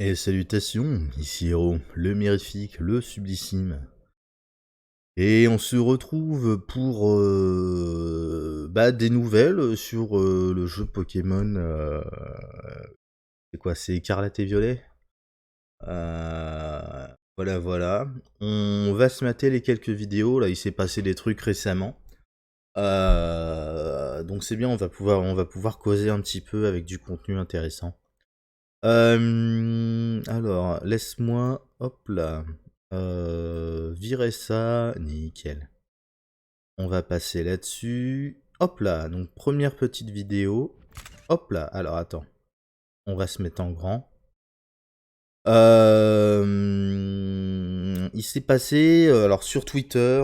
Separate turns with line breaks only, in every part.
Et salutations, ici Hero, le mirifique, le sublissime. Et on se retrouve pour des nouvelles sur le jeu Pokémon. C'est quoi, c'est Écarlate et Violet. Voilà. On va se mater les quelques vidéos. Là, il s'est passé des trucs récemment. Donc c'est bien, on va pouvoir causer un petit peu avec du contenu intéressant. Alors, laisse-moi, hop là, virer ça, nickel. On va passer là-dessus, hop là, donc première petite vidéo, hop là, alors attends, on va se mettre en grand. Il s'est passé, alors sur Twitter,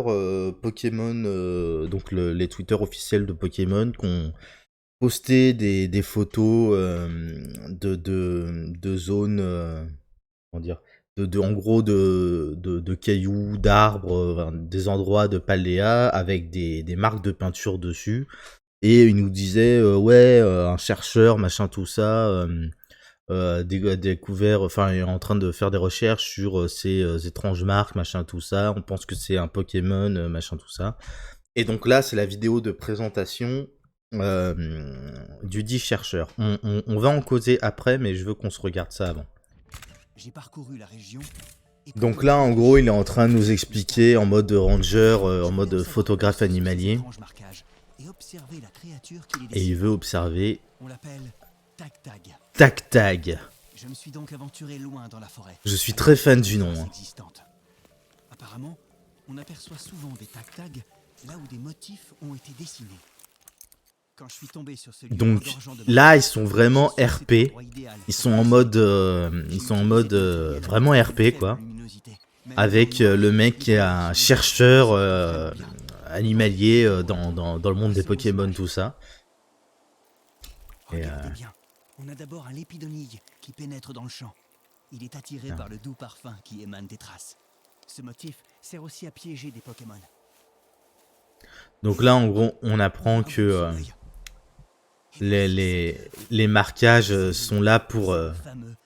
Pokémon, donc les Twitter officiels de Pokémon, qu'on posté des photos de zones, comment dire, en gros de cailloux, d'arbres, des endroits de paléa avec des marques de peinture dessus. Et il nous disait, ouais, un chercheur, machin, tout ça, a découvert, enfin, est en train de faire des recherches sur ces étranges marques, machin, tout ça. On pense que c'est un Pokémon, machin, tout ça. Et donc là, c'est la vidéo de présentation du dit chercheur. On va en causer après, mais je veux qu'on se regarde ça avant.
J'ai parcouru la région.
Donc là, en gros, il est en train de nous expliquer en mode ranger, en mode photographe animalier. Et il veut observer.
On l'appelle Tag-Tag.
Tag-Tag.
Je me suis donc aventuré loin dans la forêt.
Je suis très fan du nom.
Apparemment, on aperçoit souvent des Tag-Tag là où des motifs ont été dessinés. Quand je suis tombé sur celui
donc là, ils sont vraiment RP. Ils sont en mode, vraiment RP quoi. Avec le mec qui est un chercheur animalier dans le monde des Pokémon, tout ça.
Regardez bien. On a d'abord un lépidonille qui pénètre dans le champ. Il est attiré par le doux parfum qui émane des traces. Ce motif sert aussi à piéger des Pokémon.
Donc là, en gros, on apprend que les marquages sont là pour...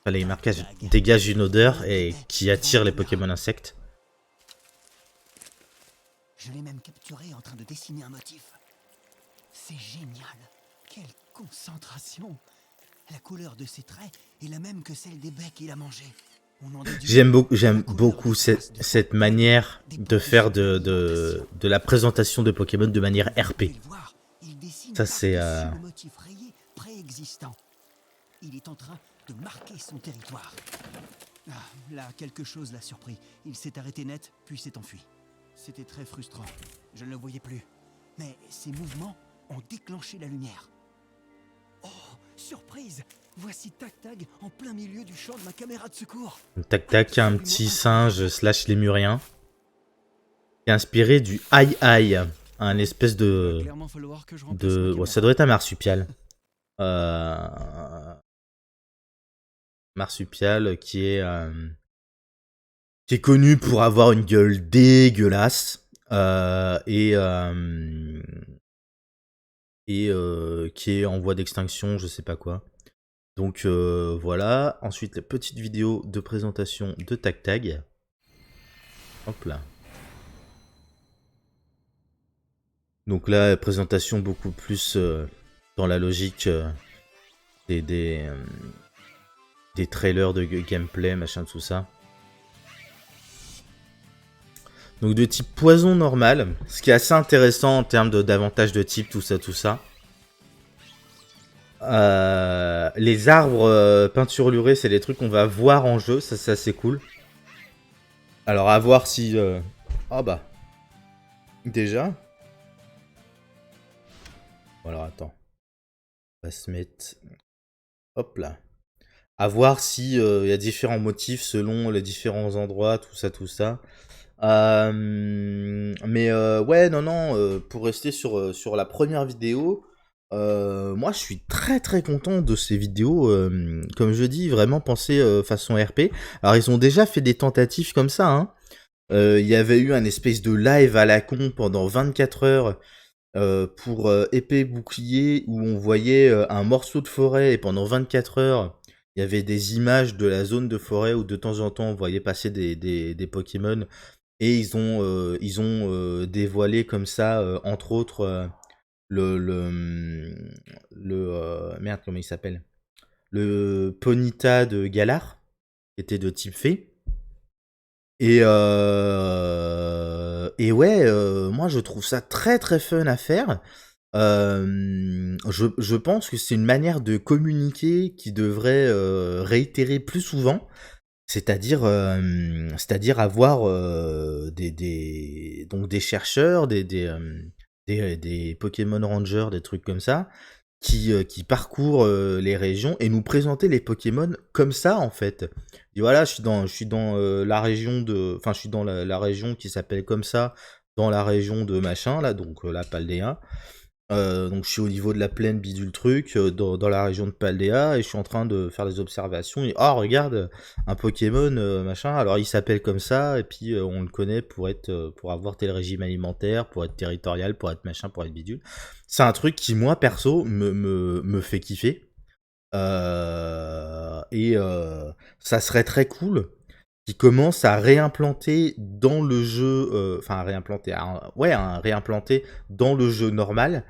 les marquages dégagent une odeur et qui attire les Pokémon insectes.
Je l'ai même capturé en train de dessiner un motif. C'est génial. Quelle concentration. La couleur de ses traits est la même que celle des baies qu'il a mangées.
J'aime beaucoup cette manière de faire de la présentation de Pokémon de manière RP. Ça c'est...
Il est en train de marquer son territoire. Ah, là, quelque chose l'a surpris. Il s'est arrêté net, puis s'est enfui. C'était très frustrant. Je ne le voyais plus. Mais ses mouvements ont déclenché la lumière. Oh, surprise! Voici Tag-Tag en plein milieu du champ de ma caméra de secours.
Tag-Tag, un petit singe slash lémurien. Qui est inspiré du Aïe, un espèce de... Bon, ça doit être un marsupial. Marsupial qui est connu pour avoir une gueule dégueulasse et qui est en voie d'extinction, je sais pas quoi. Donc voilà. Ensuite, la petite vidéo de présentation de Tag-Tag. Hop là. Donc là, présentation beaucoup plus dans la logique des trailers de gameplay, machin, tout ça. Donc de type poison normal, ce qui est assez intéressant en termes d'avantages de type, tout ça. Les arbres peinturlurés, c'est des trucs qu'on va voir en jeu, ça c'est assez cool. Alors à voir si... Ah bah... Déjà. Alors attends. On va se mettre... Hop là. À voir si y a différents motifs selon les différents endroits, tout ça. Mais ouais, non, pour rester sur la première vidéo, moi je suis très très content de ces vidéos, comme je dis, vraiment pensées façon RP. Alors ils ont déjà fait des tentatives comme ça, hein. Il y avait eu un espèce de live à la con pendant 24 heures pour épée bouclier où on voyait un morceau de forêt et pendant 24 heures il y avait des images de la zone de forêt où de temps en temps on voyait passer des Pokémon. Et ils ont dévoilé comme ça, entre autres, merde, comment il s'appelle? Le Ponyta de Galar, qui était de type fée. Et ouais, moi je trouve ça très très fun à faire. Je pense que c'est une manière de communiquer qui devrait réitérer plus souvent. C'est-à-dire avoir donc des chercheurs, des Pokémon Rangers, des trucs comme ça, qui parcourent les régions et nous présenter les Pokémon comme ça en fait. Et voilà, je suis dans la région enfin je suis dans la région qui s'appelle comme ça, dans la région de machin là, donc la Paldea. Donc je suis au niveau de la plaine bidule truc, dans la région de Paldea, et je suis en train de faire des observations, et oh regarde, un Pokémon, machin, alors il s'appelle comme ça, et puis on le connaît pour avoir tel régime alimentaire, pour être territorial, pour être machin, pour être bidule. C'est un truc qui, moi, perso, me fait kiffer. Et ça serait très cool qui commence à réimplanter dans le jeu, enfin à réimplanter, à réimplanter dans le jeu normal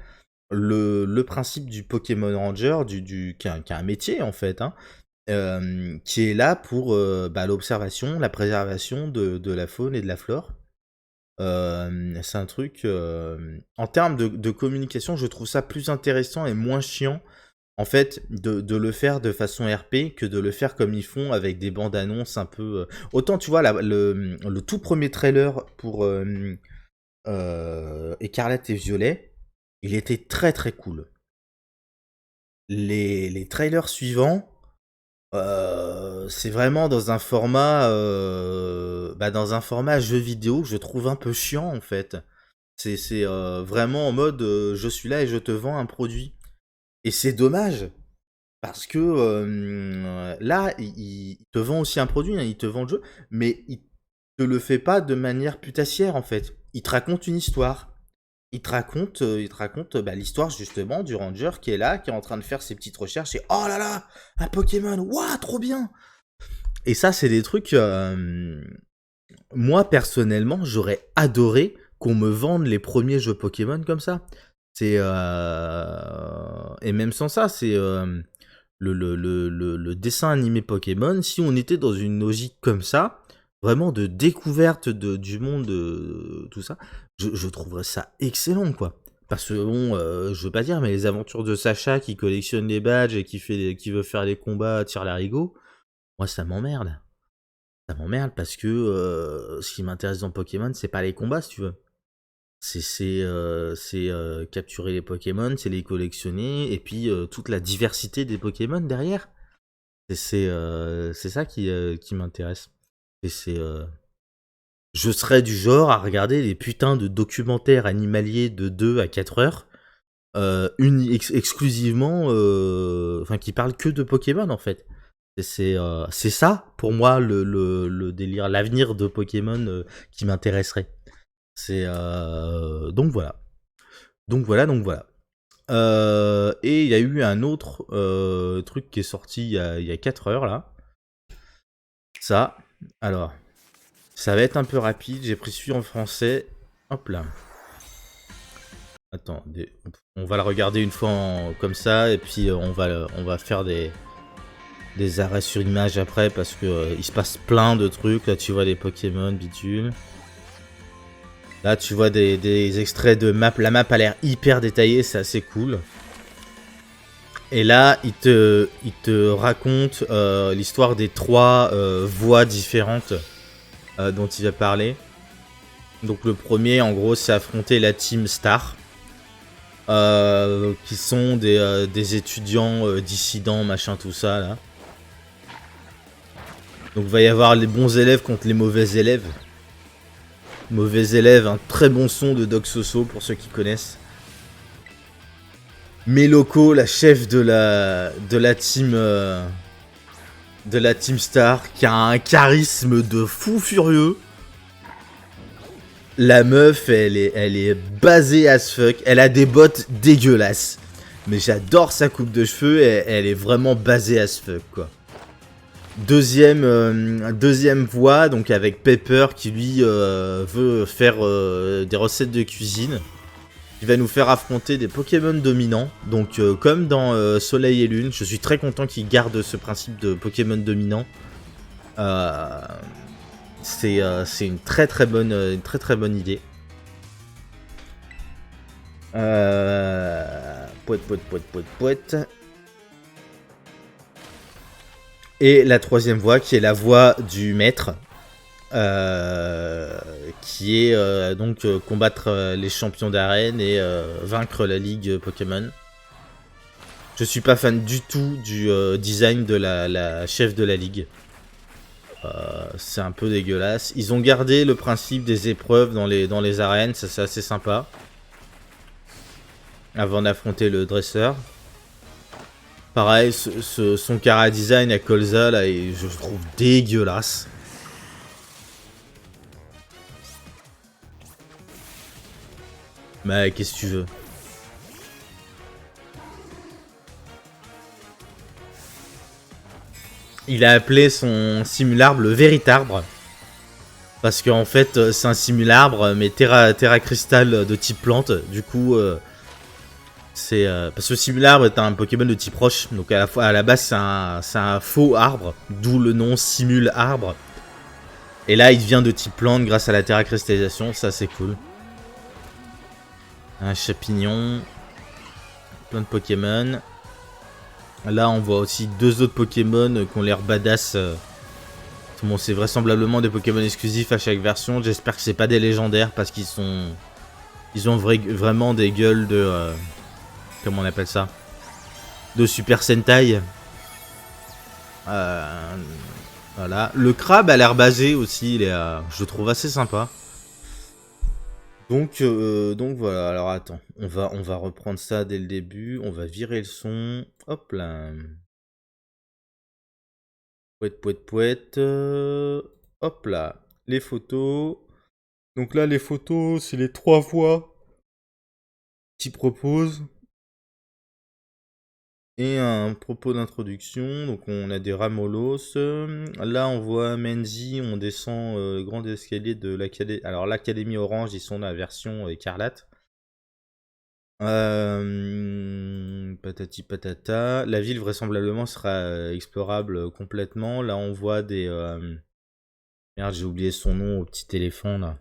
le principe du Pokémon Ranger, qui est un métier en fait, hein, qui est là pour l'observation, la préservation de la faune et de la flore. C'est un truc, en termes de communication, je trouve ça plus intéressant et moins chiant en fait, de le faire de façon RP que de le faire comme ils font avec des bandes annonces un peu. Autant tu vois, le tout premier trailer pour Écarlate et Violet, il était très très cool. Les trailers suivants, c'est vraiment dans un format jeu vidéo que je trouve un peu chiant en fait. C'est vraiment en mode je suis là et je te vends un produit. Et c'est dommage. Parce que là, il te vend aussi un produit, hein, il te vend le jeu, mais il te le fait pas de manière putassière en fait. Il te raconte une histoire. Il te raconte l'histoire justement du ranger qui est là, qui est en train de faire ses petites recherches et oh là là, un Pokémon, waouh, trop bien. Et ça, c'est des trucs. Moi personnellement, j'aurais adoré qu'on me vende les premiers jeux Pokémon comme ça. Et même sans ça, c'est le dessin animé Pokémon. Si on était dans une logique comme ça, vraiment de découverte du monde, tout ça, je trouverais ça excellent, quoi. Parce que bon, je veux pas dire, mais les aventures de Sacha qui collectionne les badges et qui veut faire les combats, tire l'arigot, moi ça m'emmerde. Ça m'emmerde parce que ce qui m'intéresse dans Pokémon, c'est pas les combats, si tu veux. C'est capturer les Pokémon, c'est les collectionner, et puis toute la diversité des Pokémon derrière. C'est ça qui m'intéresse. Et je serais du genre à regarder les putains de documentaires animaliers de 2 à 4 heures, exclusivement, enfin qui parlent que de Pokémon en fait. C'est ça pour moi le délire, l'avenir de Pokémon qui m'intéresserait. Donc voilà. Donc voilà. Et il y a eu un autre truc qui est sorti il y a 4 heures là. Ça, alors, ça va être un peu rapide. J'ai pris celui en français. Hop là. Attends, on va le regarder une fois comme ça, et puis on va faire des arrêts sur image après parce que il se passe plein de trucs. Là, tu vois les Pokémon, bidule. Là, tu vois des extraits de map. La map a l'air hyper détaillée, c'est assez cool. Et là, il te raconte l'histoire des 3 voies différentes dont il va parler. Donc le premier, en gros, c'est affronter la Team Star. Qui sont des étudiants dissidents, machin, tout ça, là. Donc il va y avoir les bons élèves contre les mauvais élèves. Mauvais élève, un très bon son de Doc Soso pour ceux qui connaissent. Meloko, la chef de la team Star, qui a un charisme de fou furieux. La meuf, elle est basée as fuck. Elle a des bottes dégueulasses. Mais j'adore sa coupe de cheveux, elle est vraiment basée as fuck, quoi. Deuxième voie, donc avec Pepper qui lui veut faire des recettes de cuisine. Il va nous faire affronter des Pokémon dominants. Donc comme dans Soleil et Lune, je suis très content qu'il garde ce principe de Pokémon dominant. Euh, c'est une très très bonne idée. Poète, poète, poète, poète, poète. Et la troisième voie qui est la voie du maître. Qui est donc combattre les champions d'arène et vaincre la ligue Pokémon. Je suis pas fan du tout du design de la chef de la ligue. C'est un peu dégueulasse. Ils ont gardé le principe des épreuves dans les arènes, ça c'est assez sympa. Avant d'affronter le dresseur. Pareil, son cara design à Colza là, je trouve dégueulasse. Mais qu'est-ce que tu veux? Il a appelé son simularbre le Véritarbre. Parce qu'en fait, c'est un simularbre, mais Terra Crystal de type plante. Du coup, c'est. Parce que le simularbre est un Pokémon de type roche. Donc à la base, c'est un faux arbre. D'où le nom Simule Arbre. Et là, il devient de type plante grâce à la Terra Cristallisation. Ça, c'est cool. Un champignon. Plein de Pokémon. Là, on voit aussi deux autres Pokémon qui ont l'air badass. Bon, c'est vraisemblablement des Pokémon exclusifs à chaque version. J'espère que c'est pas des légendaires parce qu'ils sont. Ils ont vraiment des gueules de. Comment on appelle ça? De Super Sentai. Voilà. Le crabe a l'air basé aussi. je le trouve assez sympa. Donc voilà. Alors attends. On va reprendre ça dès le début. On va virer le son. Hop là. Pouette, pouette, pouette. Hop là. Les photos. Donc là, les photos, c'est les trois voies qui proposent. Et un propos d'introduction. Donc on a des Ramolos. Là, on voit Menzi. On descend le grand escalier de l'Académie. Alors, l'Académie Orange, ils sont dans la version écarlate. Patati patata. La ville vraisemblablement sera explorable complètement. Là, on voit des. Merde, j'ai oublié son nom au petit éléphant là.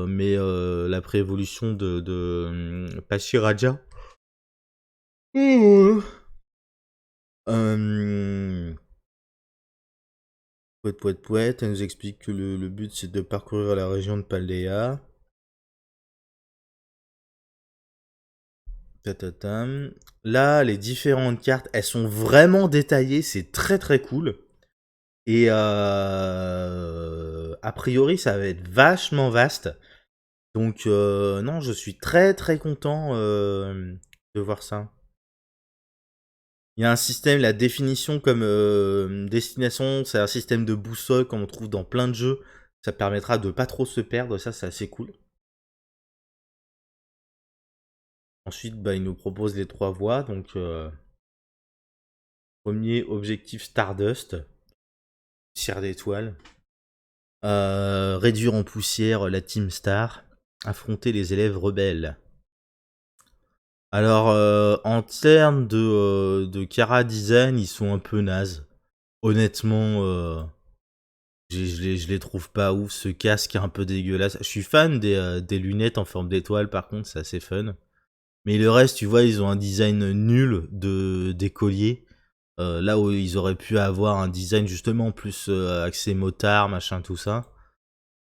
Mais la préévolution de Pachiraja. Pouette, pouette, pouette. Elle nous explique que le but c'est de parcourir la région de Paldea. Tatatam. Là, les différentes cartes, elles sont vraiment détaillées. C'est très très cool. Et a priori, ça va être vachement vaste. Donc, non, je suis très très content de voir ça. Il y a un système, la définition comme destination, c'est un système de boussole comme on trouve dans plein de jeux. Ça permettra de pas trop se perdre, ça c'est assez cool. Ensuite, bah, il nous propose les trois voies. Donc, premier objectif Stardust, poussière d'étoiles. Réduire en poussière la Team Star. Affronter les élèves rebelles. Alors, en termes de Kara Design, ils sont un peu nazes. Honnêtement, je les trouve pas ouf. Ce casque est un peu dégueulasse. Je suis fan des lunettes en forme d'étoile, par contre, c'est assez fun. Mais le reste, tu vois, ils ont un design nul des colliers. Là où ils auraient pu avoir un design justement plus axé motard, machin, tout ça.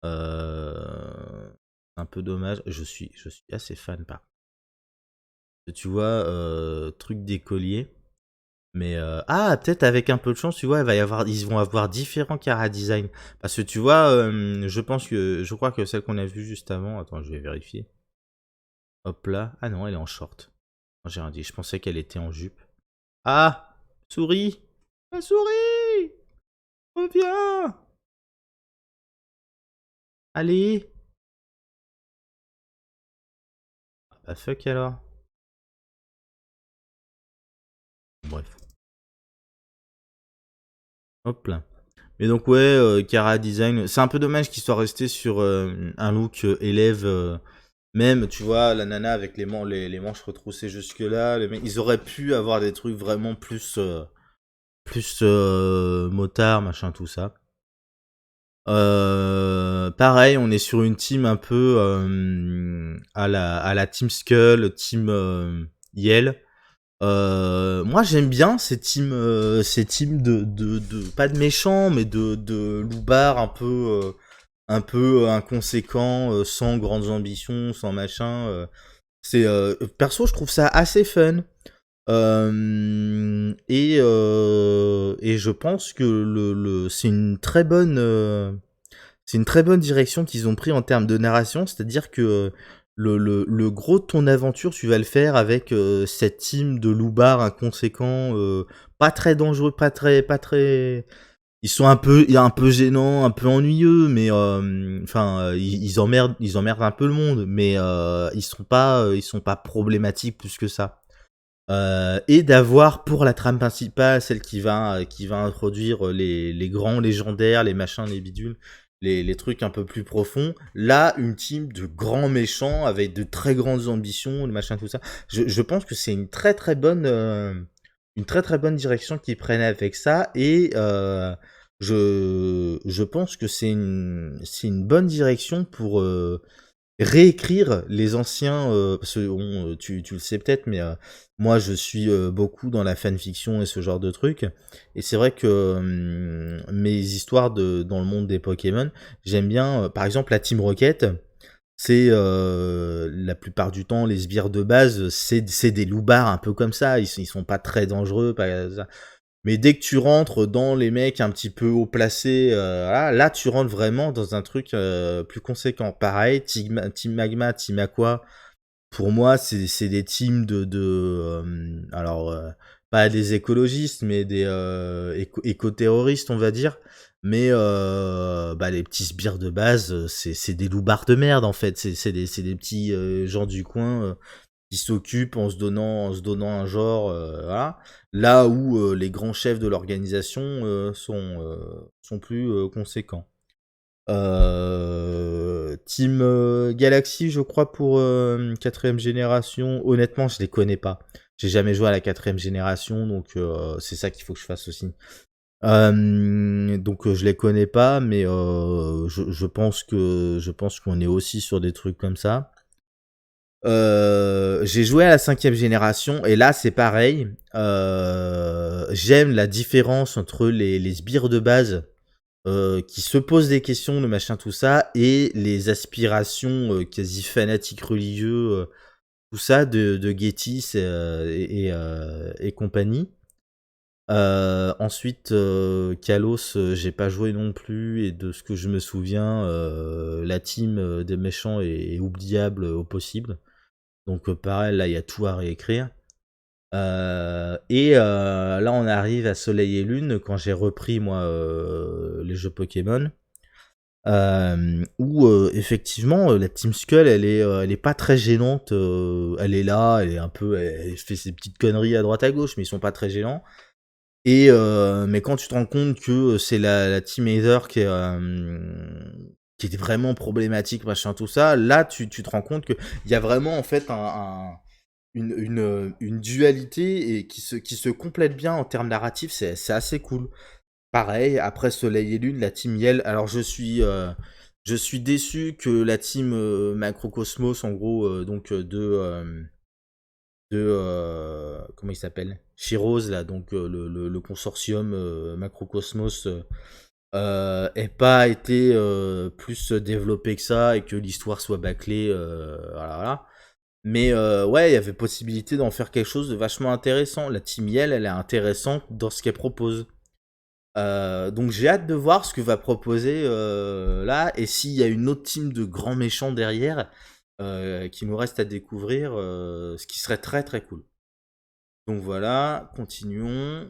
Un peu dommage. Je suis assez fan, par contre. Tu vois, truc des colliers. Mais peut-être avec un peu de chance, tu vois, ils vont avoir différents cara design. Parce que tu vois, je crois que celle qu'on a vue juste avant, attends, je vais vérifier. Hop là, ah non, elle est en short. Non, j'ai rien dit, je pensais qu'elle était en jupe. Ah, souris, la souris, reviens, allez. Bah fuck alors. Bref. Hop là. Et donc ouais, Kara Design, c'est un peu dommage qu'il soit resté sur un look élève. Même, tu vois, la nana avec les manches retroussées jusque-là, ils auraient pu avoir des trucs vraiment plus motard, machin, tout ça. Pareil, on est sur une team un peu à la Team Skull, Team Yell. Moi j'aime bien ces teams de pas de méchants mais de loupards un peu inconséquents, sans grandes ambitions, sans machin. C'est perso je trouve ça assez fun. Et je pense que c'est une très bonne direction qu'ils ont pris en termes de narration, c'est-à-dire que le gros de ton aventure, tu vas le faire avec cette team de loupards inconséquents, pas très dangereux, pas très. Ils sont un peu gênants, un peu ennuyeux, mais enfin, ils emmerdent un peu le monde, mais ils sont pas problématiques plus que ça. Et d'avoir pour la trame principale, celle qui va introduire les grands légendaires, les machins, les bidules, les trucs un peu plus profonds. Là, une team de grands méchants avec de très grandes ambitions, le machin, tout ça. Je pense que c'est une très très bonne direction qu'ils prennent avec ça. Et je pense que c'est une bonne direction pour réécrire les anciens, parce que tu le sais peut-être, mais moi je suis beaucoup dans la fanfiction et ce genre de trucs, et c'est vrai que mes histoires dans le monde des Pokémon, j'aime bien, par exemple la Team Rocket, c'est la plupart du temps les sbires de base, c'est des loupards un peu comme ça, ils sont pas très dangereux, mais dès que tu rentres dans les mecs un petit peu haut placés, voilà, là tu rentres vraiment dans un truc plus conséquent. Pareil, Team Magma, Team Aqua, pour moi c'est des teams alors pas des écologistes, mais des éco-terroristes on va dire. Mais bah, les petits sbires de base, c'est des loupards de merde en fait. C'est des petits gens du coin qui s'occupent en se donnant un genre, voilà. Là où les grands chefs de l'organisation sont plus conséquents. Team Galaxy, je crois, pour quatrième génération. Honnêtement, je les connais pas. J'ai jamais joué à la quatrième génération, donc c'est ça qu'il faut que je fasse aussi. Donc je les connais pas, mais je pense qu'on est aussi sur des trucs comme ça. J'ai joué à la cinquième génération et là c'est pareil. J'aime la différence entre les sbires de base qui se posent des questions, le machin, tout ça, et les aspirations quasi fanatiques religieux, tout ça de Gettys et compagnie. Ensuite, Kalos, j'ai pas joué non plus, et de ce que je me souviens, la team des méchants est oubliable au possible. Donc pareil, là, il y a tout à réécrire. Et là, on arrive à Soleil et Lune, quand j'ai repris, moi, les jeux Pokémon. Où effectivement, la Team Skull, elle est pas très gênante. Elle est là, elle est un peu, elle fait ses petites conneries à droite à gauche, mais ils sont pas très gênants. Et mais quand tu te rends compte que c'est la Team Aether qui était vraiment problématique, machin, tout ça, là, tu te rends compte qu'il y a vraiment en fait une dualité et qui se complète bien en termes narratifs, c'est assez cool. Pareil, après Soleil et Lune, la team Yell, alors je suis déçu que la team Macrocosmos, en gros, donc comment il s'appelle, Shiroz, là, donc le consortium Macrocosmos, ait pas été plus développé que ça, et que l'histoire soit bâclée, voilà, voilà. Mais ouais, il y avait possibilité d'en faire quelque chose de vachement intéressant. La team Yell, elle est intéressante dans ce qu'elle propose. Donc j'ai hâte de voir ce que va proposer là, et s'il y a une autre team de grands méchants derrière qui nous reste à découvrir, ce qui serait très très cool. Donc voilà, continuons.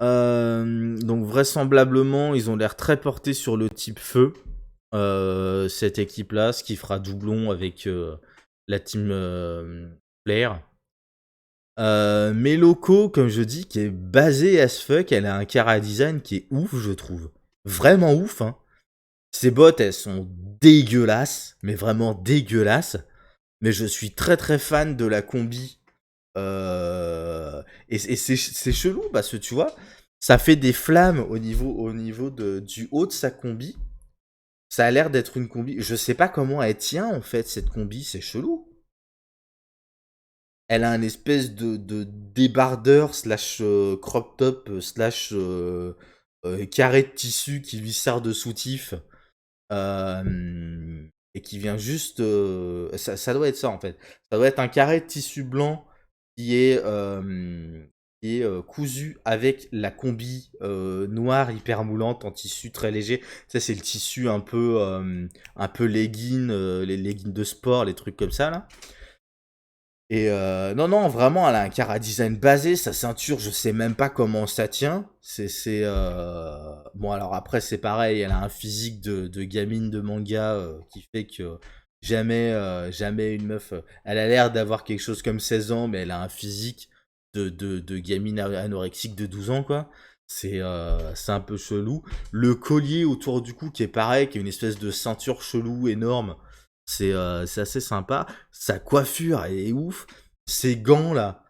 Donc vraisemblablement, ils ont l'air très portés sur le type feu, cette équipe-là, ce qui fera doublon avec la team Flare. Meloko, comme je dis, qui est basée as fuck, elle a un chara design qui est ouf, je trouve. Vraiment ouf, hein. Ses bottes, elles sont dégueulasses, mais vraiment dégueulasses. Mais je suis très très fan de la combi. Et c'est chelou parce que tu vois, ça fait des flammes du haut de sa combi. Ça a l'air d'être une combi. Je sais pas comment elle tient en fait cette combi, c'est chelou. Elle a un espèce de débardeur slash crop top slash carré de tissu qui lui sert de soutif et qui vient juste... ça doit être ça en fait. Ça doit être un carré de tissu blanc qui est, cousu avec la combi noire hyper moulante en tissu très léger. Ça c'est le tissu un peu legging, les leggings de sport, les trucs comme ça là. Et non, non, vraiment, elle a un chara design basé. Sa ceinture, je sais même pas comment ça tient. Bon, alors après, c'est pareil, elle a un physique de gamine de manga qui fait que jamais une meuf. Elle a l'air d'avoir quelque chose comme 16 ans, mais elle a un physique de gamine anorexique de 12 ans, quoi. C'est un peu chelou. Le collier autour du cou qui est pareil, qui est une espèce de ceinture chelou énorme. C'est assez sympa. Sa coiffure, elle est ouf. Ses gants, là,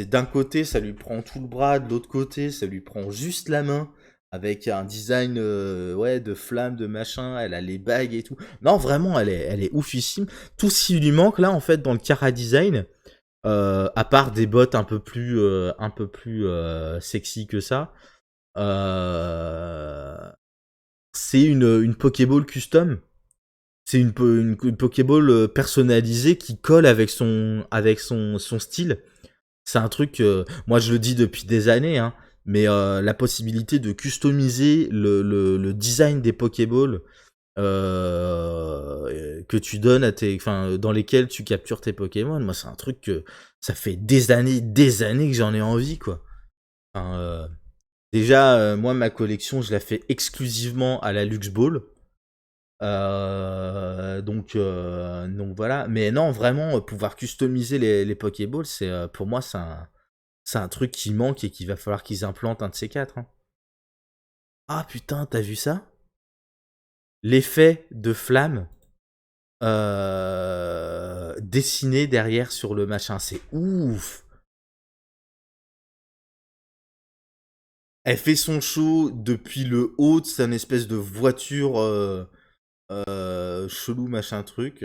d'un côté, ça lui prend tout le bras, de l'autre côté, ça lui prend juste la main, avec un design ouais, de flamme, de machin. Elle a les bagues et tout. Non, vraiment, elle est oufissime. Tout ce qui lui manque, là, en fait, dans le Kara design, à part des bottes un peu plus sexy que ça, euh, c'est une Pokéball custom. C'est une Pokéball personnalisée qui colle avec son style. C'est un truc, moi je le dis depuis des années, hein, mais la possibilité de customiser le design des Pokéballs que tu donnes enfin, dans lesquels tu captures tes Pokémon, moi c'est un truc que ça fait des années que j'en ai envie, quoi. Enfin, déjà, moi ma collection, je la fais exclusivement à la Lux Ball. Donc voilà. Mais non, vraiment, pouvoir customiser les Pokéballs, pour moi, c'est un truc qui manque et qu'il va falloir qu'ils implantent un de ces quatre, hein. Ah putain, t'as vu ça? L'effet de flamme dessiné derrière sur le machin, c'est ouf! Elle fait son show depuis le haut de sa espèce de voiture chelou machin truc.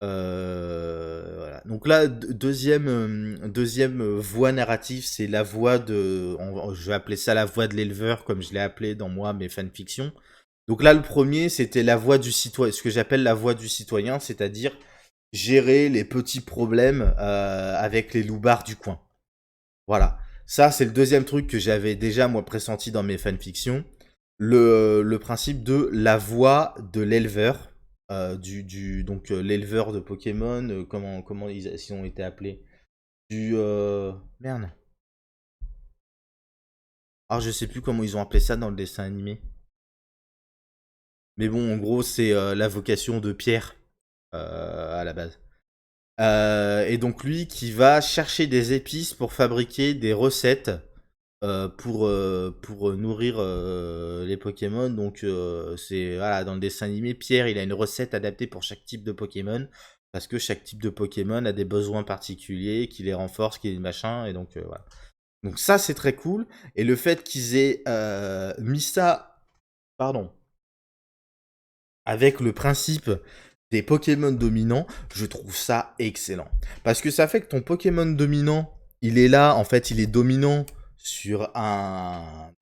Voilà. Donc là, deuxième voie narrative, c'est la voie je vais appeler ça la voie de l'éleveur, comme je l'ai appelé dans moi mes fanfictions. Donc là, le premier, c'était la voie du citoyen, ce que j'appelle la voie du citoyen, c'est-à-dire gérer les petits problèmes avec les loupards du coin. Voilà. Ça, c'est le deuxième truc que j'avais déjà, moi, pressenti dans mes fanfictions. Le principe de la voix de l'éleveur. Donc, l'éleveur de Pokémon, comment ils ont été appelés? Merde. Alors, je sais plus comment ils ont appelé ça dans le dessin animé. Mais bon, en gros, c'est la vocation de Pierre à la base. Et donc, lui qui va chercher des épices pour fabriquer des recettes pour nourrir les Pokémon. Donc voilà, dans le dessin animé, Pierre il a une recette adaptée pour chaque type de Pokémon parce que chaque type de Pokémon a des besoins particuliers qui les renforcent, qui les machins et donc voilà. Donc ça c'est très cool et le fait qu'ils aient mis ça, pardon, avec le principe des Pokémon dominants, je trouve ça excellent. Parce que ça fait que ton Pokémon dominant, il est là, en fait, il est dominant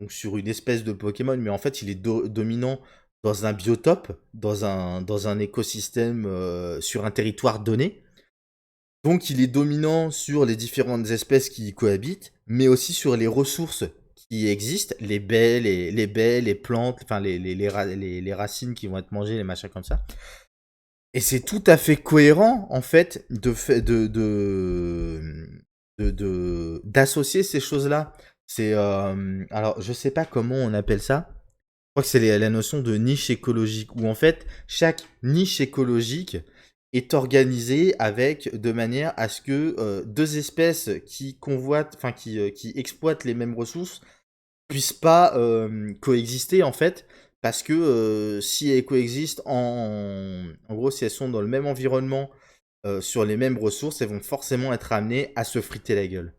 donc sur une espèce de Pokémon, mais en fait, il est dominant dans un biotope, dans un écosystème, sur un territoire donné. Donc, il est dominant sur les différentes espèces qui y cohabitent, mais aussi sur les ressources qui existent, les baies, les plantes, enfin les racines qui vont être mangées, les machins comme ça. Et c'est tout à fait cohérent, en fait, d'associer ces choses-là. Alors, je sais pas comment on appelle ça. Je crois que c'est la notion de niche écologique, où en fait, chaque niche écologique est organisé avec de manière à ce que deux espèces qui convoitent, enfin qui exploitent les mêmes ressources puissent pas coexister en fait, parce que si elles coexistent en gros, si elles sont dans le même environnement sur les mêmes ressources, elles vont forcément être amenées à se friter la gueule.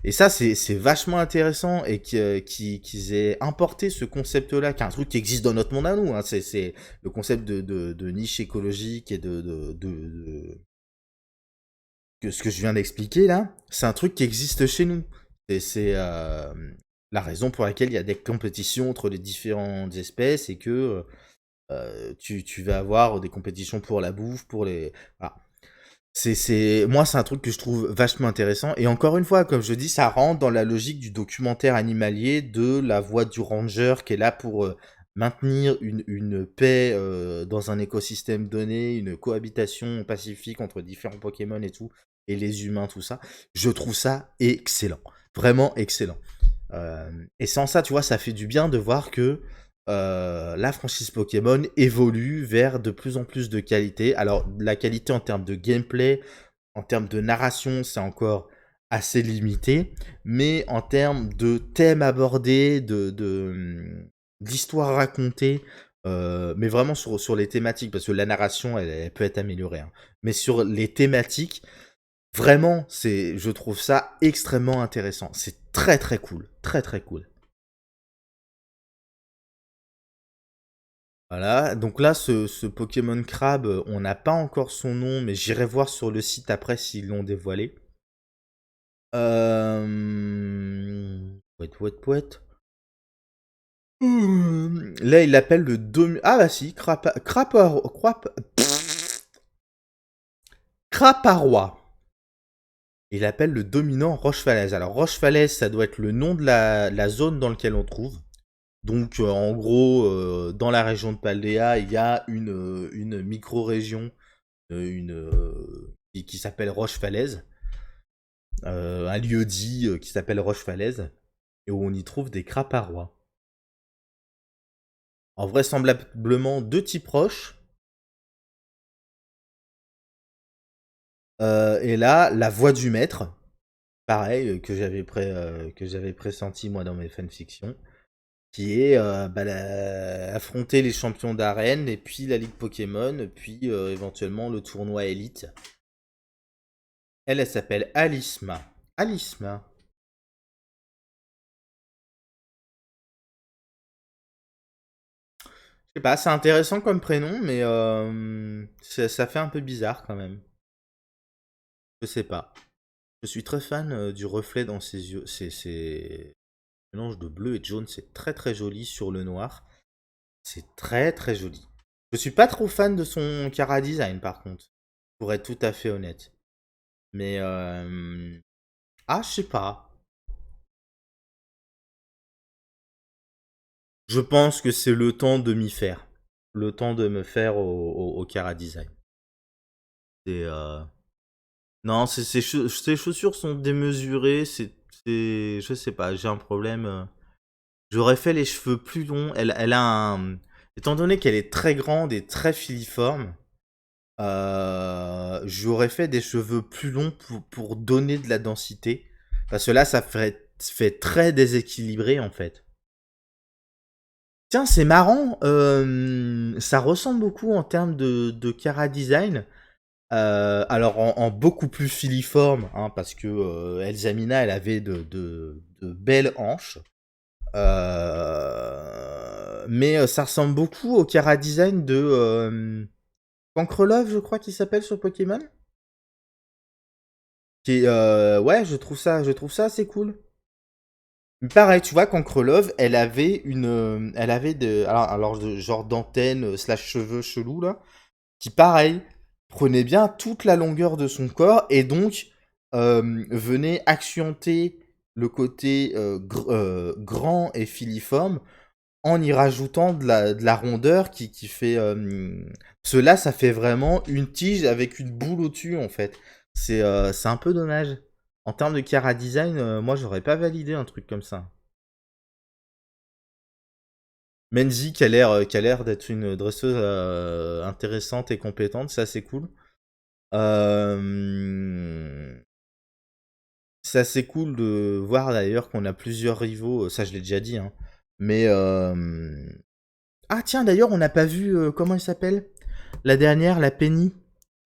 Et ça, c'est vachement intéressant et qu'ils aient importé ce concept-là, qui est un truc qui existe dans notre monde à nous. Hein. C'est le concept de niche écologique et que ce que je viens d'expliquer là, c'est un truc qui existe chez nous. C'est la raison pour laquelle il y a des compétitions entre les différentes espèces et que tu vas avoir des compétitions pour la bouffe, pour les... Voilà. Moi, c'est un truc que je trouve vachement intéressant. Et encore une fois, comme je dis, ça rentre dans la logique du documentaire animalier de la voix du ranger qui est là pour maintenir une paix dans un écosystème donné, une cohabitation pacifique entre différents Pokémon et tout, et les humains, tout ça. Je trouve ça excellent. Vraiment excellent. Et sans ça, tu vois, ça fait du bien de voir que la franchise Pokémon évolue vers de plus en plus de qualité. Alors, la qualité en termes de gameplay, en termes de narration, c'est encore assez limité, mais en termes de thèmes abordés, d'histoires racontées, mais vraiment sur les thématiques, parce que la narration, elle peut être améliorée, hein. Mais sur les thématiques, vraiment, je trouve ça extrêmement intéressant. C'est très très cool, très très cool. Voilà, donc là, ce Pokémon Crabe, on n'a pas encore son nom, mais j'irai voir sur le site après s'ils l'ont dévoilé. Pouet. Là, il l'appelle le Domi... Ah bah si, Craparois. Il appelle le dominant Roche-Falaise. Alors, Roche-Falaise, ça doit être le nom de la zone dans laquelle on trouve. Donc, en gros, dans la région de Paldea, il y a une micro-région qui s'appelle Roche-Falaise. Un lieu-dit qui s'appelle Roche-Falaise. Et où on y trouve des craparois. En vraisemblablement deux types proches. Et là, la voix du maître. Pareil, que j'avais pressenti moi dans mes fanfictions. Qui est affronter les champions d'arène, et puis la Ligue Pokémon, puis éventuellement le tournoi Elite. Elle s'appelle Alisma. Alisma. Je sais pas, c'est intéressant comme prénom, mais ça fait un peu bizarre quand même. Je sais pas. Je suis très fan du reflet dans ses yeux. C'est mélange de bleu et de jaune, c'est très très joli sur le noir. C'est très très joli. Je suis pas trop fan de son Chara design par contre, pour être tout à fait honnête. Mais ah, je sais pas. Je pense que c'est le temps de m'y faire. Le temps de me faire au Chara design. C'est non, ses chaussures sont démesurées. Je sais pas, j'ai un problème. J'aurais fait les cheveux plus longs. Elle a un. Étant donné qu'elle est très grande et très filiforme, j'aurais fait des cheveux plus longs pour donner de la densité. Parce que là, fait très déséquilibré en fait. Tiens, c'est marrant. Ça ressemble beaucoup en termes de Cara design. Alors en beaucoup plus filiforme, hein, parce que Elzamina, elle avait de belles hanches. Mais ça ressemble beaucoup au Cara design de Cancrelove, je crois qu'il s'appelle sur Pokémon. Ouais, je trouve ça assez cool. Pareil, tu vois, Cancrelove, elle avait alors genre d'antenne slash cheveux chelous là, qui pareil prenait bien toute la longueur de son corps et donc venait accentuer le côté grand et filiforme en y rajoutant de la rondeur qui fait... Cela, ça fait vraiment une tige avec une boule au-dessus, en fait. C'est un peu dommage. En termes de Cara design, moi, j'aurais pas validé un truc comme ça. Menzi, qui a l'air d'être une dresseuse intéressante et compétente, ça, c'est cool. Euh, C'est assez cool de voir d'ailleurs qu'on a plusieurs rivaux, ça je l'ai déjà dit, hein. Mais ah tiens, d'ailleurs on n'a pas vu, comment elle s'appelle? La dernière, la Penny.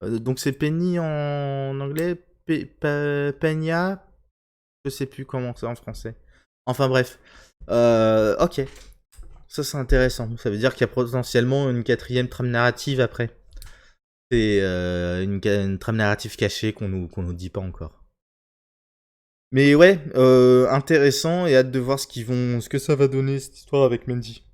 Donc c'est Penny en anglais, Peña, je sais plus comment c'est en français. Enfin bref. Ok, ça c'est intéressant. Ça veut dire qu'il y a potentiellement une quatrième trame narrative après. C'est une trame narrative cachée qu'on nous dit pas encore. Mais ouais, intéressant et hâte de voir ce que ça va donner cette histoire avec Mendy.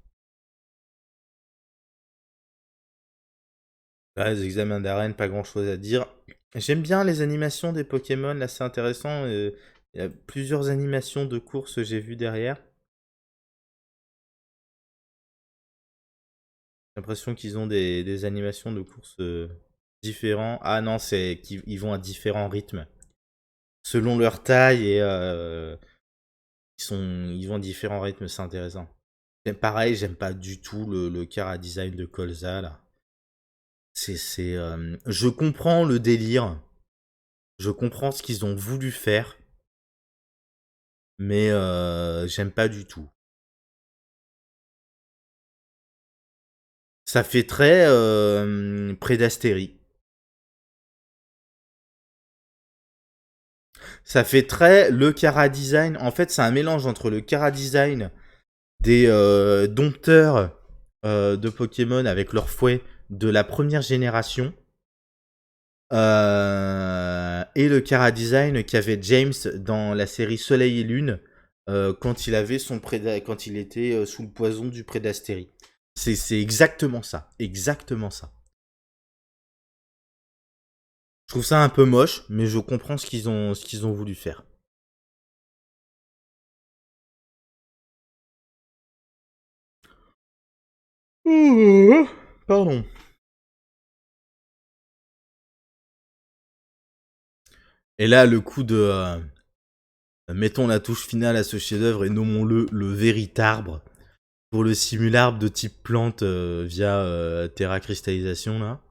Ah, les examens d'arène, pas grand chose à dire. J'aime bien les animations des Pokémon, là c'est intéressant. Il y a plusieurs animations de course que j'ai vues derrière. J'ai l'impression qu'ils ont des animations de course différents. Ah non, c'est qu'ils ils vont à différents rythmes. Selon leur taille et ils vont à différents rythmes, c'est intéressant. Et pareil, j'aime pas du tout le Chara design de Colza là. Je comprends le délire, je comprends ce qu'ils ont voulu faire, mais j'aime pas du tout. Ça fait très Prédastérie. Ça fait très le Chara design. En fait, c'est un mélange entre le Chara design des dompteurs de Pokémon avec leur fouet de la première génération. Et le Chara Design qu'avait James dans la série Soleil et Lune quand il avait quand il était sous le poison du Prédastérie. C'est exactement ça, exactement ça. Je trouve ça un peu moche, mais je comprends ce qu'ils ont voulu faire. Pardon. Et là, le coup de mettons la touche finale à ce chef-d'œuvre et nommons-le le Véritarbre pour le simularbre de type plante via Terra cristallisation là.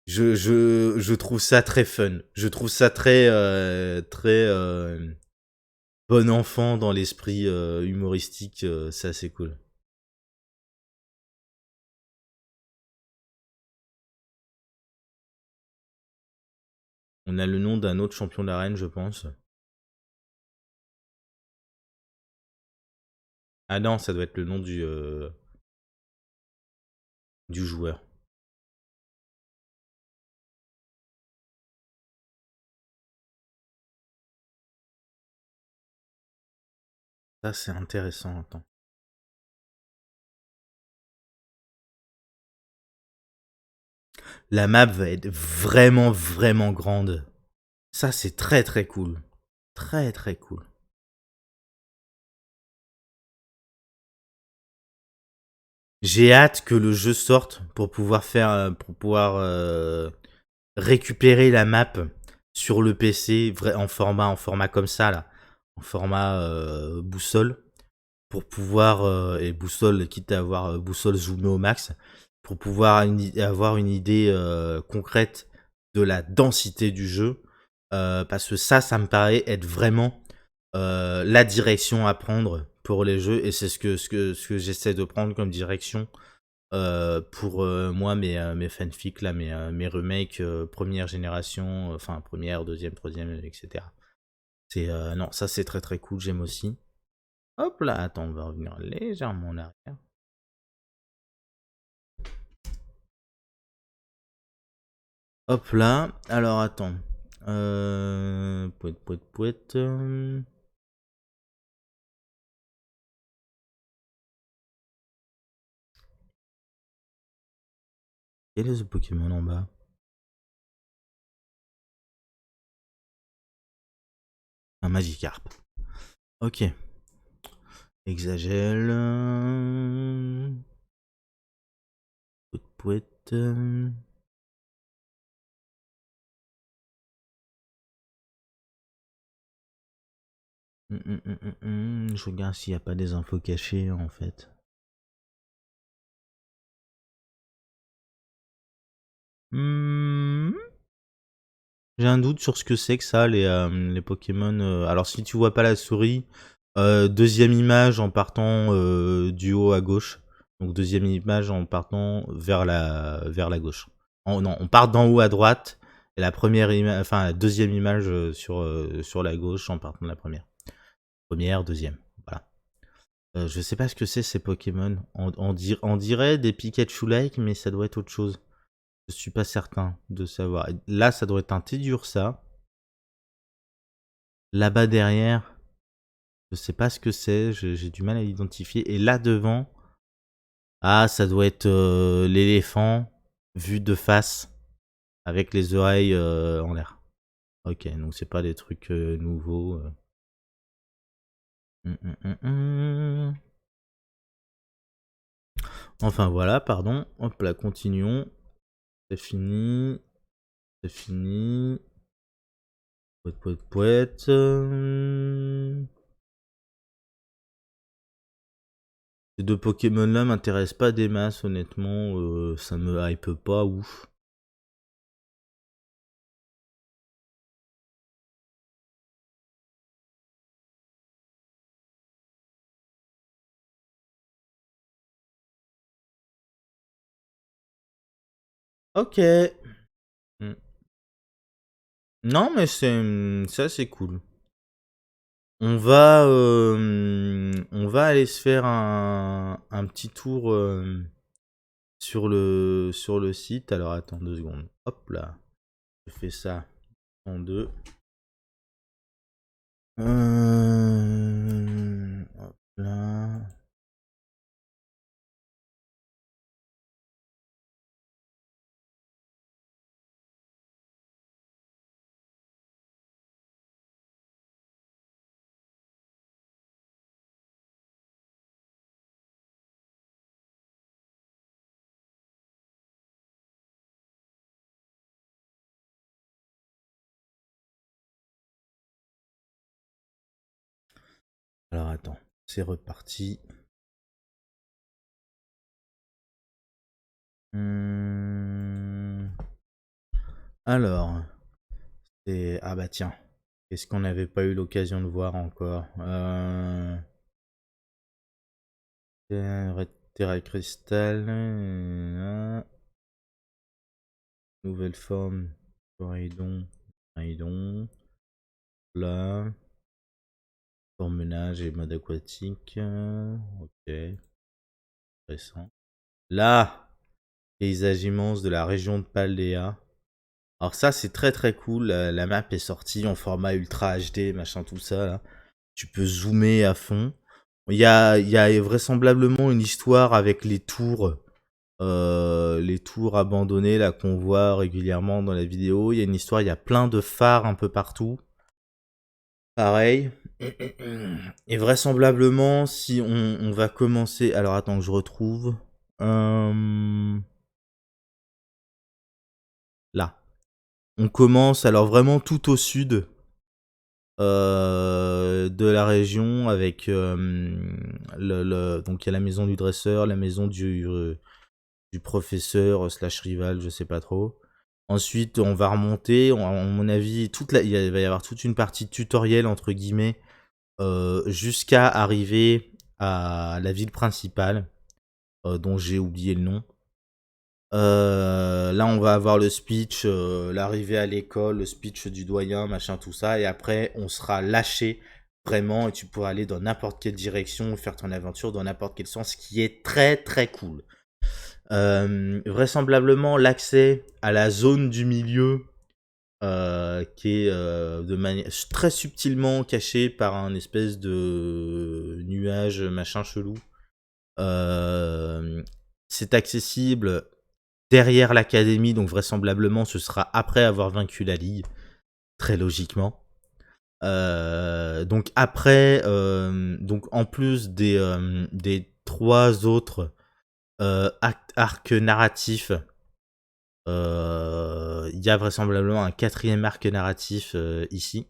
Je trouve ça très fun. Je trouve ça très bon enfant dans l'esprit humoristique. C'est assez cool. On a le nom d'un autre champion d'arène, je pense. Ah non, ça doit être le nom du joueur. Ça, c'est intéressant. Attends. La map va être vraiment, vraiment grande. Ça, c'est très, très cool. Très, très cool. J'ai hâte que le jeu sorte pour pouvoir récupérer la map sur le PC en format comme ça là, en format boussole pour pouvoir et boussole quitte à avoir boussole zoomée au max pour pouvoir avoir une idée concrète de la densité du jeu parce que ça me paraît être vraiment la direction à prendre pour les jeux et c'est ce que j'essaie de prendre comme direction pour moi mes fanfics là mes remakes première génération enfin première deuxième troisième etc. C'est non ça c'est très très cool, j'aime aussi. Hop là, attends, on va revenir légèrement en arrière. Hop là, alors attends, pouet pouet pouet quel est ce Pokémon en bas? Un Magikarp. Ok. Exagèle. Pouet pouet. Je regarde s'il n'y a pas des infos cachées en fait. Hmm. J'ai un doute sur ce que c'est que ça, les Pokémon. Alors, si tu vois pas la souris, deuxième image en partant du haut à gauche. Donc, deuxième image en partant vers la gauche. Non, on part d'en haut à droite. Et la première image, enfin, la deuxième image sur la gauche en partant de la première. Première, deuxième. Voilà. Je sais pas ce que c'est ces Pokémon. On dirait des Pikachu-like, mais ça doit être autre chose. Je suis pas certain de savoir. Là, ça doit être un Tédur, ça. Là-bas derrière, je sais pas ce que c'est. J'ai du mal à l'identifier. Et là devant, ah, ça doit être l'éléphant vu de face avec les oreilles en l'air. Ok, donc c'est pas des trucs nouveaux. Hum. Enfin voilà, pardon. Hop là, continuons. C'est fini. C'est fini. Pouet, pouet, pouet. Ces deux Pokémon là m'intéressent pas des masses, honnêtement. Ça me hype pas ouf. Ok. Mm. Non, mais c'est assez cool. On va aller se faire un petit tour sur le site. Alors attends 2 secondes. Hop là. Je fais ça en deux. Hop là. Alors attends. C'est reparti. Alors. Ah bah tiens. Qu'est-ce qu'on n'avait pas eu l'occasion de voir encore Terra Cristal. Nouvelle forme. Coraidon. Coraidon. Là. Formenage et mode aquatique. Ok. Intéressant. Là. Paysage immense de la région de Paldea. Alors ça c'est très très cool. La map est sortie en format ultra HD, machin tout ça. Là. Tu peux zoomer à fond. Il y a vraisemblablement une histoire avec les tours abandonnées là qu'on voit régulièrement dans la vidéo. Il y a une histoire, il y a plein de phares un peu partout. Pareil. Et vraisemblablement, si on va commencer... Alors attends que je retrouve. Là. On commence alors vraiment tout au sud de la région avec donc il y a la maison du dresseur, la maison du professeur slash rival, je sais pas trop. Ensuite, on va remonter, à mon avis, il va y avoir toute une partie tutoriel entre guillemets jusqu'à arriver à la ville principale dont j'ai oublié le nom. Là, on va avoir le speech, l'arrivée à l'école, le speech du doyen, machin, tout ça. Et après, on sera lâché vraiment et tu pourras aller dans n'importe quelle direction, faire ton aventure dans n'importe quel sens, ce qui est très très cool. Vraisemblablement, l'accès à la zone du milieu, qui est de manière très subtilement caché par un espèce de nuage machin chelou. C'est accessible derrière l'académie, donc vraisemblablement ce sera après avoir vaincu la ligue, très logiquement. Donc après, donc en plus des 3 autres arcs narratifs, il y a vraisemblablement un 4e arc narratif ici.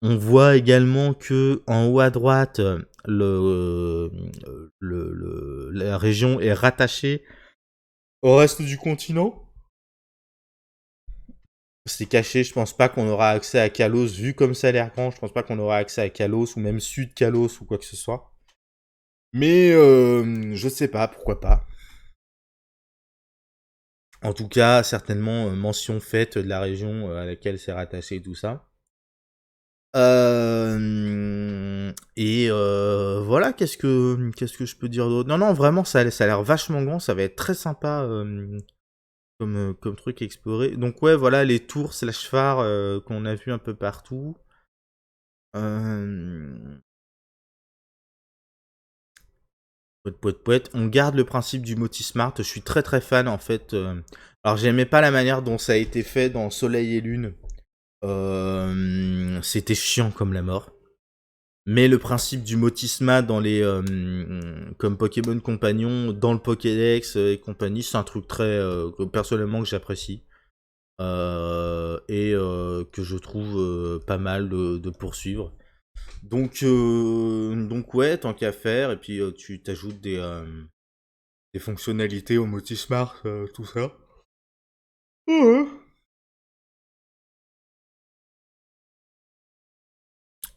On voit également que en haut à droite, la région est rattachée au reste du continent. C'est caché, je pense pas qu'on aura accès à Kalos, vu comme ça a l'air grand, je pense pas qu'on aura accès à Kalos, ou même Sud Kalos, ou quoi que ce soit. Mais je sais pas, pourquoi pas. En tout cas, certainement mention faite de la région à laquelle c'est rattaché et tout ça. Voilà, qu'est-ce que je peux dire d'autre? Non, non, vraiment, ça a l'air vachement grand, ça va être très sympa comme truc à explorer. Donc ouais, voilà, les tours slash phares qu'on a vu un peu partout. Euh... Poète. On garde le principe du Moti Smart. Je suis très très fan en fait. Alors j'aimais pas la manière dont ça a été fait dans Soleil et Lune. C'était chiant comme la mort. Mais le principe du Motisma dans les comme Pokémon compagnon dans le Pokédex et compagnie, c'est un truc très personnellement que j'apprécie et que je trouve pas mal de poursuivre. Donc ouais, tant qu'à faire, et puis tu t'ajoutes des fonctionnalités au Motismart, tout ça. Ouais.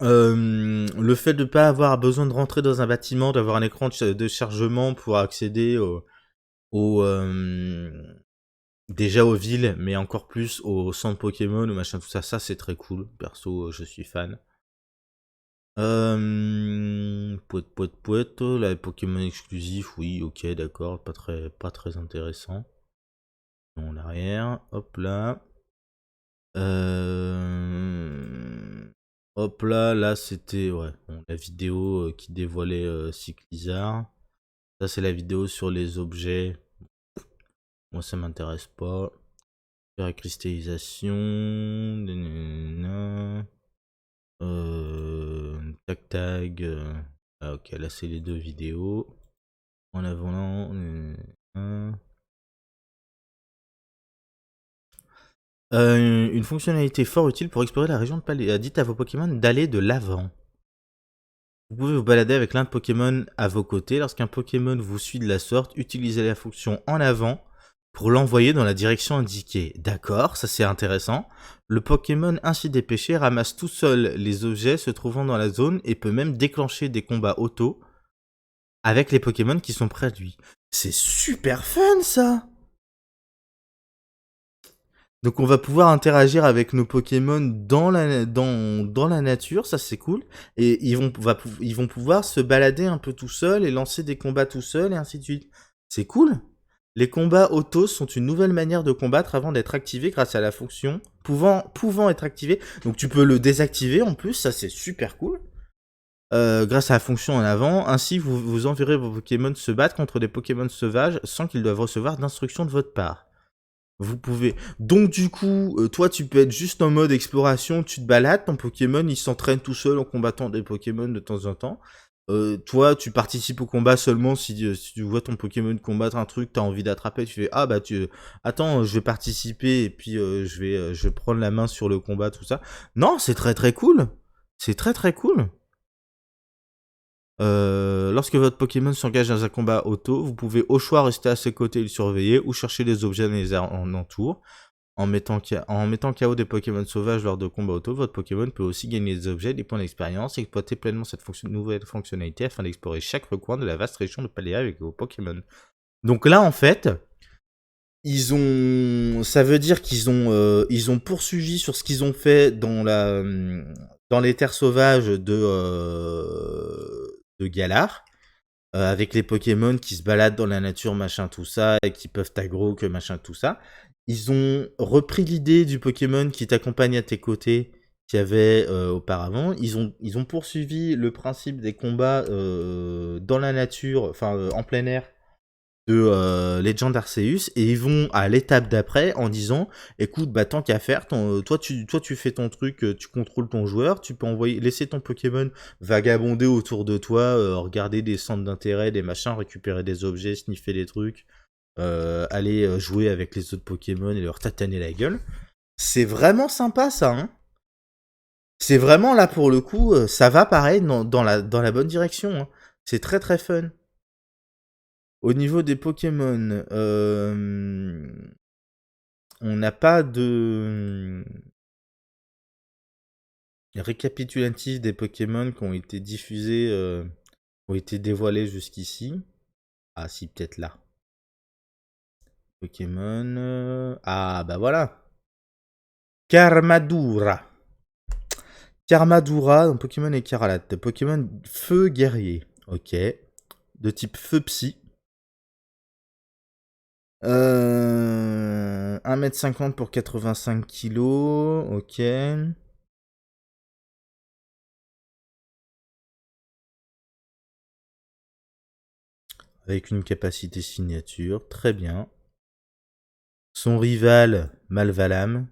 Le fait de ne pas avoir besoin de rentrer dans un bâtiment, d'avoir un écran de chargement pour accéder déjà aux villes, mais encore plus aux centres Pokémon ou machin, tout ça, ça c'est très cool. Perso, je suis fan. Poète, la Pokémon exclusif, oui, ok, d'accord, pas très intéressant. En arrière, hop là. Hop là, là c'était ouais, bon, la vidéo qui dévoilait Cyclizar. Ça c'est la vidéo sur les objets. Moi ça m'intéresse pas. Cristallisation. Tag tag. Ah, ok, là c'est les deux vidéos. En avant. Une fonctionnalité fort utile pour explorer la région de Palais. Dites à vos Pokémon d'aller de l'avant. Vous pouvez vous balader avec l'un de Pokémon à vos côtés. Lorsqu'un Pokémon vous suit de la sorte, utilisez la fonction en avant pour l'envoyer dans la direction indiquée. D'accord, ça c'est intéressant. Le Pokémon ainsi dépêché ramasse tout seul les objets se trouvant dans la zone et peut même déclencher des combats auto avec les Pokémon qui sont près de lui. C'est super fun ça! Donc on va pouvoir interagir avec nos Pokémon dans la nature, ça c'est cool. Et ils vont pouvoir se balader un peu tout seuls et lancer des combats tout seuls et ainsi de suite. C'est cool. Les combats autos sont une nouvelle manière de combattre avant d'être activés grâce à la fonction pouvant être activée. Donc tu peux le désactiver en plus, ça c'est super cool. Grâce à la fonction en avant, ainsi vous enverrez vos Pokémon se battre contre des Pokémon sauvages sans qu'ils doivent recevoir d'instructions de votre part. Vous pouvez. Donc du coup, toi tu peux être juste en mode exploration, tu te balades, ton Pokémon il s'entraîne tout seul en combattant des Pokémon de temps en temps. Toi tu participes au combat seulement si tu vois ton Pokémon combattre un truc, t'as envie d'attraper, tu fais ah bah tu attends je vais participer et puis je vais prendre la main sur le combat tout ça. Non c'est très très cool, c'est très très cool. Lorsque votre Pokémon s'engage dans un combat auto, vous pouvez au choix rester à ses côtés et le surveiller ou chercher des objets dans les airs en entour. En mettant KO des Pokémon sauvages lors de combats auto, votre Pokémon peut aussi gagner des objets, des points d'expérience et exploiter pleinement cette nouvelle fonctionnalité afin d'explorer chaque recoin de la vaste région de Paléa avec vos Pokémon. Donc là, en fait, ça veut dire ils ont poursuivi sur ce qu'ils ont fait dans les terres sauvages de Galar. Avec les Pokémon qui se baladent dans la nature, machin, tout ça, et qui peuvent t'aggro, que machin, tout ça. Ils ont repris l'idée du Pokémon qui t'accompagne à tes côtés, qu'il y avait auparavant. Ils ont poursuivi le principe des combats dans la nature, enfin en plein air, de Legend Arceus, et ils vont à l'étape d'après en disant écoute bah tant qu'à faire toi tu fais ton truc, tu contrôles ton joueur, tu peux laisser ton Pokémon vagabonder autour de toi, regarder des centres d'intérêt, des machins, récupérer des objets, sniffer des trucs, aller jouer avec les autres Pokémon et leur tataner la gueule. C'est vraiment sympa ça, hein. C'est vraiment là pour le coup, ça va pareil dans la bonne direction, hein. C'est très très fun. Au niveau des Pokémon, on n'a pas de récapitulatif des Pokémon qui ont été diffusés, qui ont été dévoilés jusqu'ici. Ah si, peut-être là. Pokémon... Ah bah voilà. Karmadura. Karmadura dans Pokémon Écarlate. Pokémon Feu Guerrier. Ok. De type Feu Psy. 1m50 pour 85 kg. Ok. Avec une capacité signature. Très bien. Son rival, Malvalam.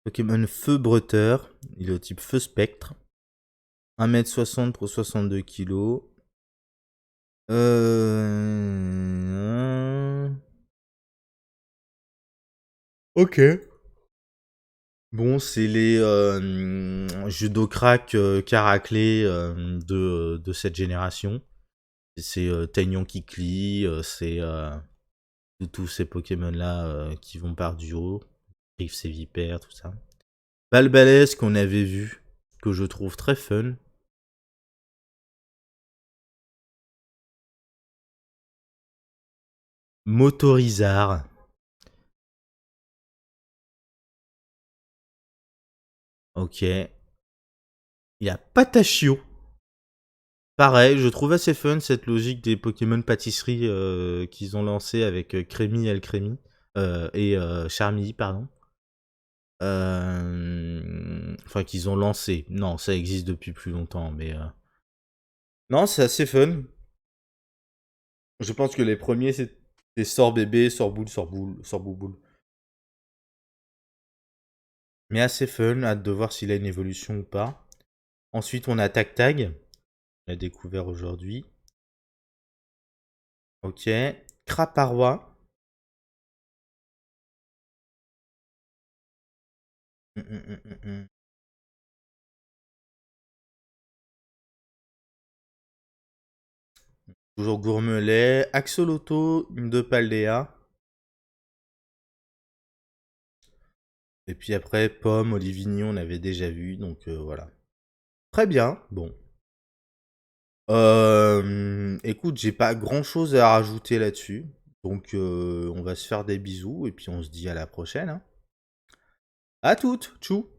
Pokémon Feu Breteur. Il est au type Feu Spectre. 1m60 pour 62 kg. Ok. Bon, c'est les judo-crack caraclés de cette génération. C'est Taignon Kikli, c'est tous ces Pokémon-là qui vont par duo. Riff et Vipère, tout ça. Balbalès qu'on avait vu, que je trouve très fun. Motorizard. Ok. Il y a Patachio. Pareil, je trouve assez fun cette logique des Pokémon pâtisserie qu'ils ont lancé avec Crémy Alcrémy et Charmilly, pardon. Enfin, qu'ils ont lancé. Non, ça existe depuis plus longtemps, mais... Non, c'est assez fun. Je pense que les premiers, c'était sort bébé, sort boule, sort boule, sort bouboule. Mais assez fun, hâte de voir s'il a une évolution ou pas. Ensuite, on a Tac Tag. On l'a découvert aujourd'hui. Ok. Craparois. Hum, hum, hum, hum, hum. Toujours Gourmelet. Axolotl de Paldea. Et puis après, Pomme, Olivignon, on avait déjà vu. Donc voilà. Très bien. Bon. Écoute, j'ai pas grand chose à rajouter là-dessus. Donc on va se faire des bisous et puis on se dit à la prochaine, hein. À toutes, tchou.